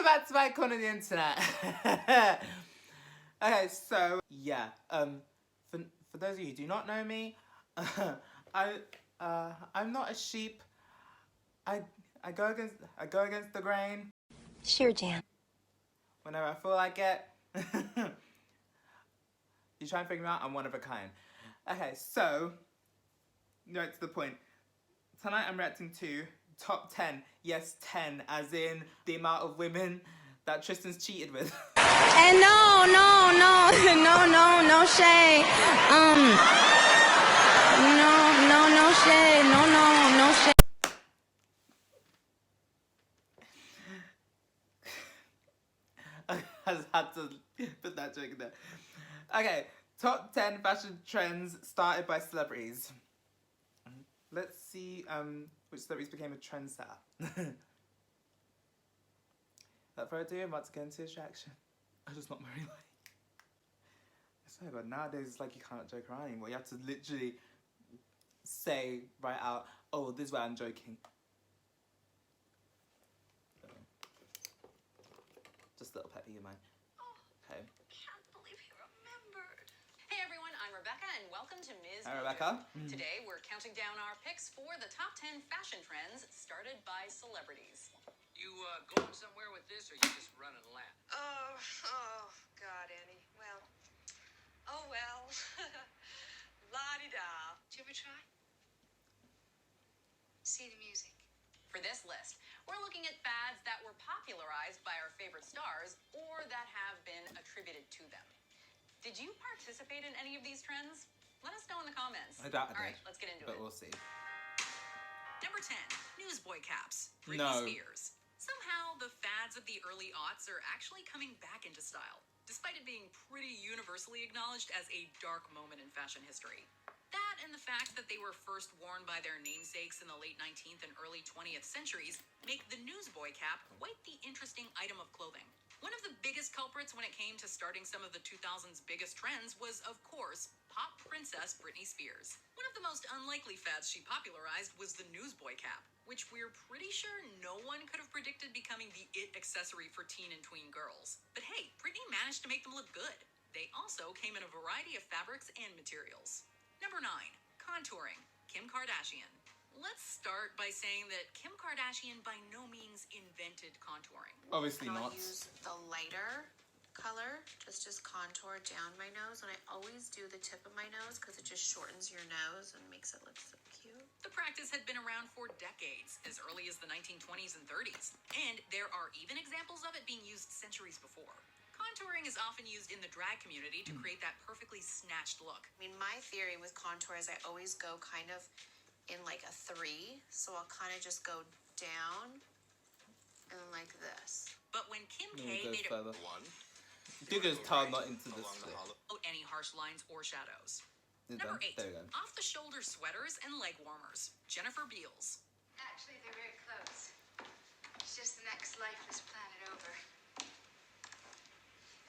Welcome back to my corner of the internet. Okay, so yeah, for those of you who do not know me, I'm not a sheep. I go against the grain. Sure, Jan. Whenever I feel like it. You try and figure me out, I'm one of a kind. Okay, so right to the point. Tonight I'm reacting to top 10. Yes, 10, as in the amount of women that Tristan's cheated with. And no shade. No shade. No shade. I just had to put that joke in there. Okay, top 10 fashion trends started by celebrities. Let's see which celebrities became a trendsetter. Without further ado, I'm about to get into his reaction. I'm just not very like. I swear, but nowadays it's like you can't joke around anymore. You have to literally say right out, oh, this is where I'm joking. Just a little pet peeve of mine. Okay. Can't believe he remembered. Hey everyone, I'm Rebecca and welcome to Ms. Hi, Mojo. Rebecca. Today we're counting down our picks for the top 10 fashion trends started by celebrities. You going somewhere with this, or you just running a lap? Oh, God, Annie. Well, oh well. La-di-da. Did you ever try? See the music. For this list, we're looking at fads that were popularized by our favorite stars or that have been attributed to them. Did you participate in any of these trends? Let us know in the comments. I doubt I did. All right, let's get into but it. we'll see. Number 10, newsboy caps. Britney No. Spears. Somehow, the fads of the early aughts are actually coming back into style, despite it being pretty universally acknowledged as a dark moment in fashion history. That and the fact that they were first worn by their namesakes in the late 19th and early 20th centuries make the newsboy cap quite the interesting item of clothing. One of the biggest culprits when it came to starting some of the 2000s biggest trends was, of course, pop princess Britney Spears. One of the most unlikely fads she popularized was the newsboy cap, which we're pretty sure no one could have predicted becoming the it accessory for teen and tween girls. But hey, Britney managed to make them look good. They also came in a variety of fabrics and materials. Number 9, contouring. Kim Kardashian. Let's start by saying that Kim Kardashian by no means invented contouring. Obviously And I'll not. use the lighter color, just contour down my nose. And I always do the tip of my nose because it just shortens your nose and makes it look so cute. The practice had been around for decades, as early as the 1920s and 30s, and there are even examples of it being used centuries before. Contouring is often used in the drag community to create that perfectly snatched look. I mean, my theory with contour is I always go kind of in like a 3. So I'll kind of just go down and like this. But when Kim No, K it goes made it further. One. You can just tell not into this Along the clip. hollow. without any harsh lines or shadows. It's Number done. 8, There we go. off-the-shoulder sweaters and leg warmers. Jennifer Beals. Actually, they're very close. It's just the next lifeless planet over.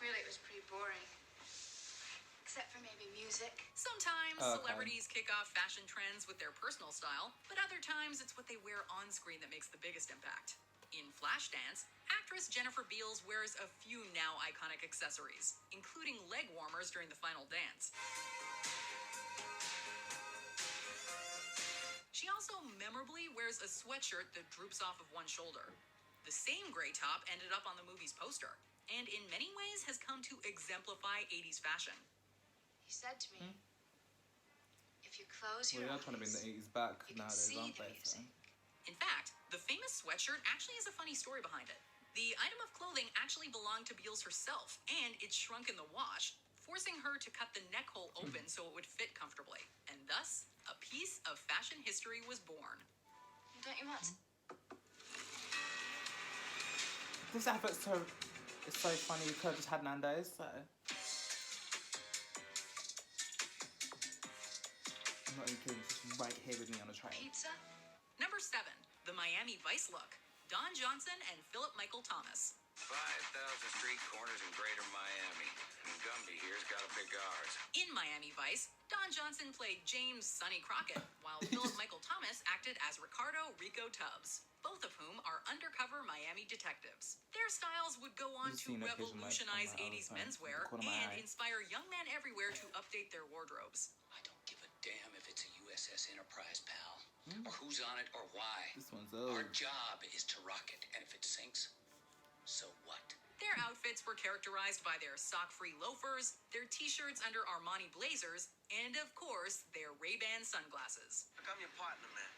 Really, it was pretty boring. Except for maybe music. Sometimes Okay. celebrities kick off fashion trends with their personal style, but other times it's what they wear on screen that makes the biggest impact. In Flashdance, actress Jennifer Beals wears a few now iconic accessories, including leg warmers during the final dance. She also memorably wears a sweatshirt that droops off of one shoulder. The same gray top ended up on the movie's poster, and in many ways has come to exemplify 80s fashion. He said to me, if you close Well, your you're eyes, trying to bring the 80s back you can nowadays, see aren't the they? So. music. In fact, the famous sweatshirt actually has a funny story behind it. The item of clothing actually belonged to Beals herself, and it shrunk in the wash, forcing her to cut the neck hole open so it would fit comfortably. And thus, a piece of fashion history was born. Don't you want to? This advert's so funny. We could have just had Nando's. So. I'm not even kidding. She's right here with me on the train. Pizza? Number 7, the Miami Vice look. Don Johnson and Philip Michael Thomas. 5,000 street corners in greater Miami. And Gumby here's got a big ours. In Miami Vice, Don Johnson played James Sonny Crockett, while Philip Michael Thomas acted as Ricardo Rico Tubbs, both of whom are undercover Miami detectives. Their styles would go on You've to seen occasion, like, revolutionize on my 80s outside, menswear corner of my and eye. inspire young men everywhere to update their wardrobes. I don't give a damn if it's a USS Enterprise, pal. Or who's on it or why. This one's Our old. job is to rock it. And if it sinks, so what? Their outfits were characterized by their sock-free loafers, their t-shirts under Armani blazers, and of course, their Ray-Ban sunglasses. Look, I'm your partner, man.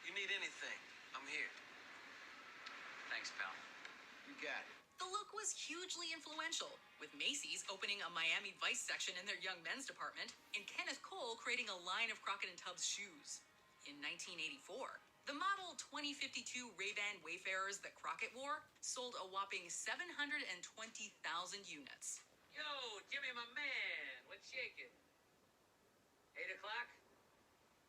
You need anything, I'm here. Thanks, pal. You got it. The look was hugely influential, with Macy's opening a Miami Vice section in their young men's department, and Kenneth Cole creating a line of Crockett & Tubbs shoes. In 1984, the model 2052 Ray-Ban Wayfarers that Crockett wore sold a whopping 720,000 units. Yo, Jimmy, my man. What's shaking? 8 o'clock?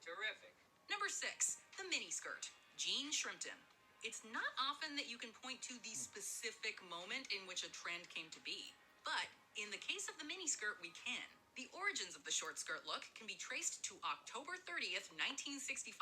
Terrific. Number 6, the miniskirt, Jean Shrimpton. It's not often that you can point to the specific moment in which a trend came to be, but in the case of the miniskirt, we can. The origins of the short skirt look can be traced to October 30th, 1965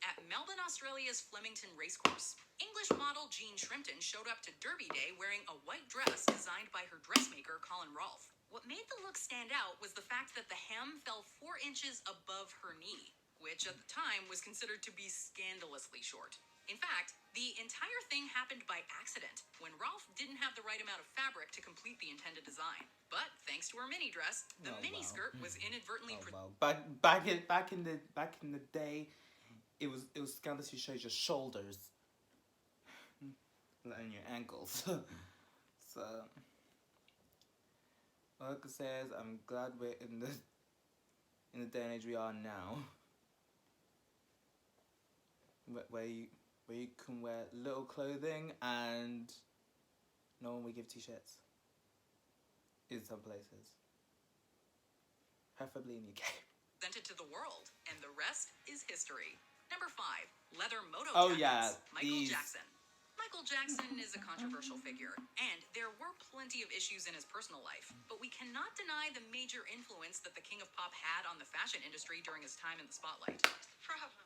at Melbourne, Australia's Flemington Racecourse. English model Jean Shrimpton showed up to Derby Day wearing a white dress designed by her dressmaker, Colin Rolfe. What made the look stand out was the fact that the hem fell 4 inches above her knee, which at the time was considered to be scandalously short. In fact, the entire thing happened by accident when Rolfe didn't have the right amount of fabric to complete the intended design. But thanks to her mini dress, the Oh, wow. miniskirt was inadvertently Oh, well, back in the day, it was scandalous. You showed your shoulders and your ankles. So, all I can say is I'm glad we're in the day and age we are now, where you can wear little clothing and no one will give t-shirts in some places, preferably in the UK. presented to the world, and the rest is history. Number 5, leather moto Oh, jackets. yeah, Michael these. Jackson. Michael Jackson is a controversial figure, and there were plenty of issues in his personal life, but we cannot deny the major influence that the King of Pop had on the fashion industry during his time in the spotlight. Problem.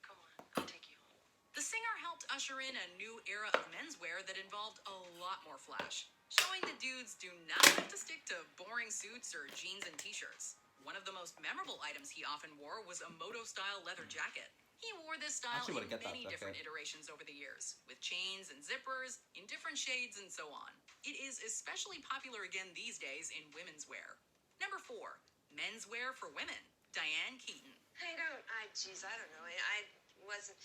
Come on, I'll take you home. The singer helped usher in a new era of menswear that involved a lot more flash, showing that dudes do not have to stick to boring suits or jeans and t-shirts. One of the most memorable items he often wore was a moto-style leather jacket. He wore this style Actually in wanna get that, many okay. different iterations over the years, with chains and zippers, in different shades and so on. It is especially popular again these days in women's wear. Number 4, menswear for women. Diane Keaton. I don't know. I wasn't.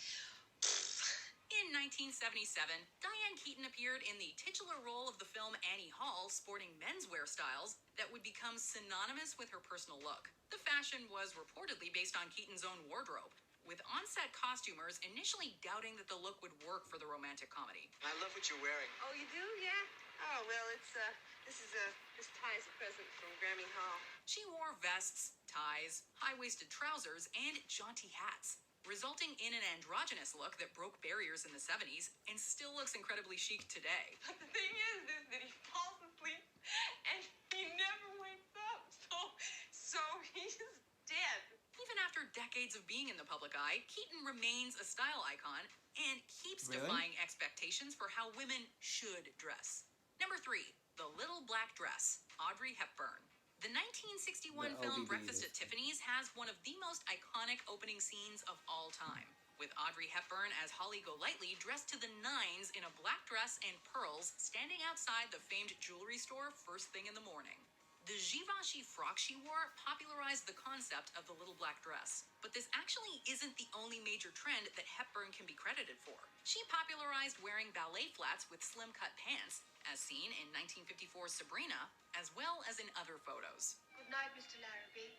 In 1977, Diane Keaton appeared in the titular role of the film Annie Hall, sporting menswear styles that would become synonymous with her personal look. The fashion was reportedly based on Keaton's own wardrobe, with on-set costumers initially doubting that the look would work for the romantic comedy. I love what you're wearing. Oh, you do? Yeah? Oh, well, this tie is a present from Grammy Hall. She wore vests, ties, high-waisted trousers, and jaunty hats, resulting in an androgynous look that broke barriers in the 70s and still looks incredibly chic today. But the thing is that he falls asleep and he never wakes up. So he's dead. Even after decades of being in the public eye, Keaton remains a style icon and keeps Really? defying expectations for how women should dress. Number 3, the little black dress, Audrey Hepburn. The 1961 The film LBD Breakfast is- at Tiffany's has one of the most iconic opening scenes of all time, with Audrey Hepburn as Holly Golightly dressed to the nines in a black dress and pearls standing outside the famed jewelry store first thing in the morning. The Givenchy frock she wore popularized the concept of the little black dress. But this actually isn't the only major trend that Hepburn can be credited for. She popularized wearing ballet flats with slim-cut pants, as seen in 1954's Sabrina, as well as in other photos. Good night, Mr. Larrabee.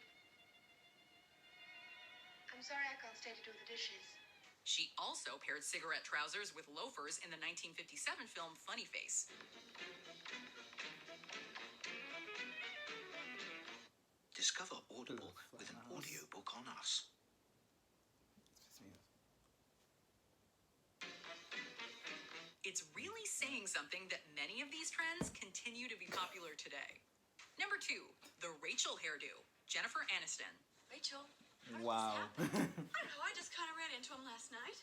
I'm sorry I can't stay to do the dishes. She also paired cigarette trousers with loafers in the 1957 film Funny Face. Discover Audible with an House. audiobook on us. It's really saying something that many of these trends continue to be popular today. Number 2, the Rachel hairdo, Jennifer Aniston. Rachel, Wow. I don't know, I just kind of ran into him last night.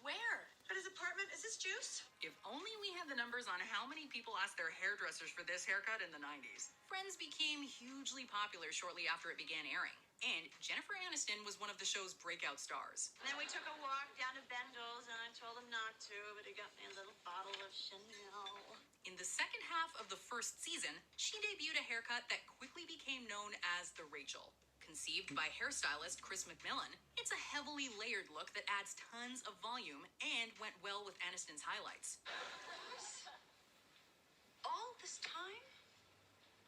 Where? At his apartment. Is this Juice? If only we had the numbers on how many people asked their hairdressers for this haircut in the 90s. Friends became hugely popular shortly after it began airing, and Jennifer Aniston was one of the show's breakout stars. And then we took a walk down to Bendel's, and I told him not to, but he got me a little bottle of Chanel. In the second half of the first season, she debuted a haircut that quickly became known as the Rachel. Conceived by hairstylist Chris McMillan, it's a heavily layered look that adds tons of volume and went well with Aniston's highlights. All this time?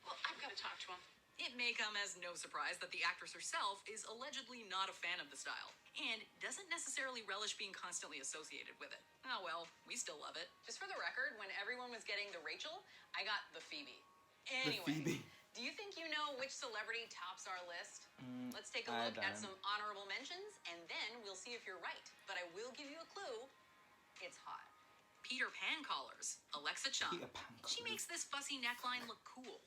Well, I've got to talk to him. It may come as no surprise that the actress herself is allegedly not a fan of the style and doesn't necessarily relish being constantly associated with it. Oh well, we still love it. Just for the record, when everyone was getting the Rachel, I got the Phoebe. Anyway, Phoebe. do you think you know which celebrity tops our list? Let's take a I look at don't. some honorable mentions, and then we'll see if you're right. But I will give you a clue. It's hot. Peter Pan collars, Alexa Chung. Peter Pan She collars. makes this fussy neckline look cool.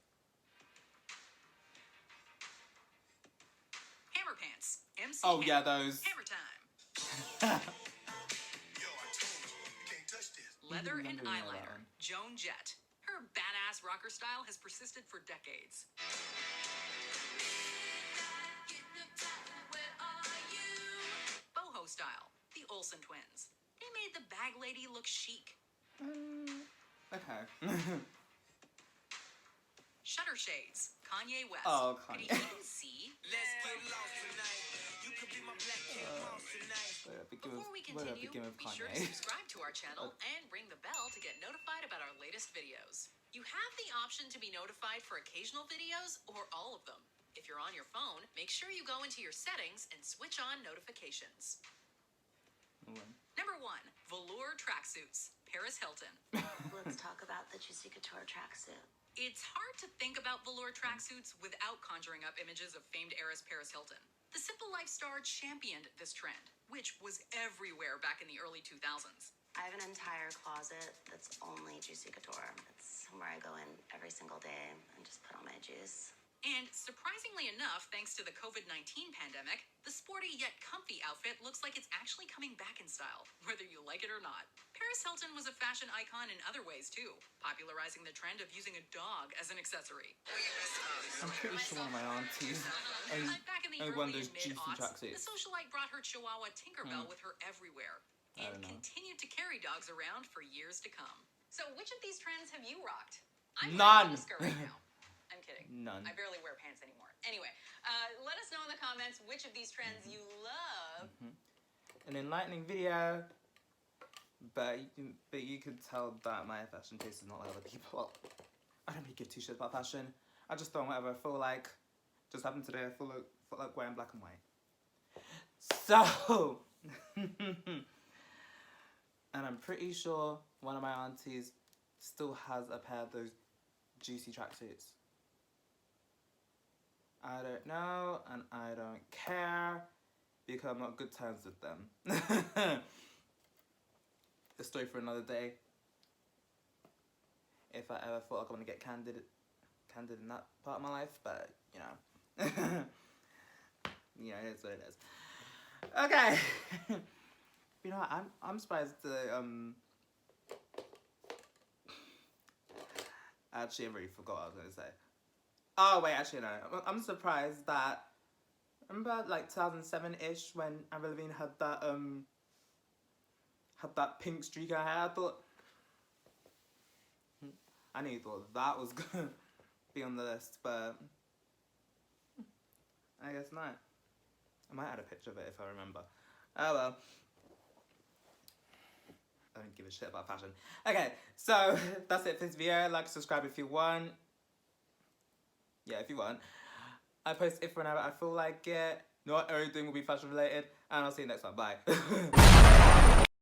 Hammer pants, MC Oh, Hammer. yeah, those. Hammer time. Even Leather and remember me of that eyeliner, one. Joan Jett. Her badass rocker style has persisted for decades. Boho style, the Olsen twins. They made the bag lady look chic. Okay. Shutter shades, Kanye West. Oh, Could he Kanye. even see? Let's get lost tonight. You could be my black king mouse tonight. Before we continue, be sure to subscribe to our channel and ring the bell to get notified about our latest videos. You have the option to be notified for occasional videos or all of them. If you're on your phone, make sure you go into your settings and switch on notifications. Number 1, velour tracksuits, Paris Hilton. Let's talk about the Juicy Couture tracksuit. It's hard to think about velour tracksuits without conjuring up images of famed heiress Paris Hilton. The Simple Life star championed this trend, which was everywhere back in the early 2000s. I have an entire closet that's only Juicy Couture. It's where I go in every single day and just put on my juice. And surprisingly enough, thanks to the COVID-19 pandemic, the sporty yet comfy outfit looks like it's actually coming back in style, whether you like it or not. Paris Hilton was a fashion icon in other ways too, popularizing the trend of using a dog as an accessory. I'm pretty sure one of my aunties Back in the owned one early of those and juicy mid-aughts, the tracksuits. socialite brought her Chihuahua Tinkerbell with her everywhere, I and don't know. continued to carry dogs around for years to come. So which of these trends have you rocked? I'm None. wearing a skirt right now. I'm kidding. None. I barely wear pants anymore. Anyway, let us know in the comments which of these trends you love. An enlightening video, but you can tell that my fashion taste is not like other people. I don't really give two shits about fashion. I just throw on whatever I feel like. Just happened today, I feel like wearing black and white. So, and I'm pretty sure one of my aunties still has a pair of those juicy tracksuits. I don't know, and I don't care, because I'm not good terms with them. A story for another day. If I ever thought I want to get candid in that part of my life, but you know, you know, it's what it is. Okay. You know what? I'm surprised to Actually, I already forgot what I was gonna say. Oh wait, actually no. I'm surprised that, remember like 2007-ish when Avril Lavigne had that pink streak in her hair. I nearly thought that was gonna be on the list, but I guess not. I might add a picture of it if I remember. Oh well. I don't give a shit about fashion. Okay, so that's it for this video. Like, subscribe if you want. Yeah, if you want. I post it whenever I feel like it. Not everything will be fashion related. And I'll see you next time. Bye.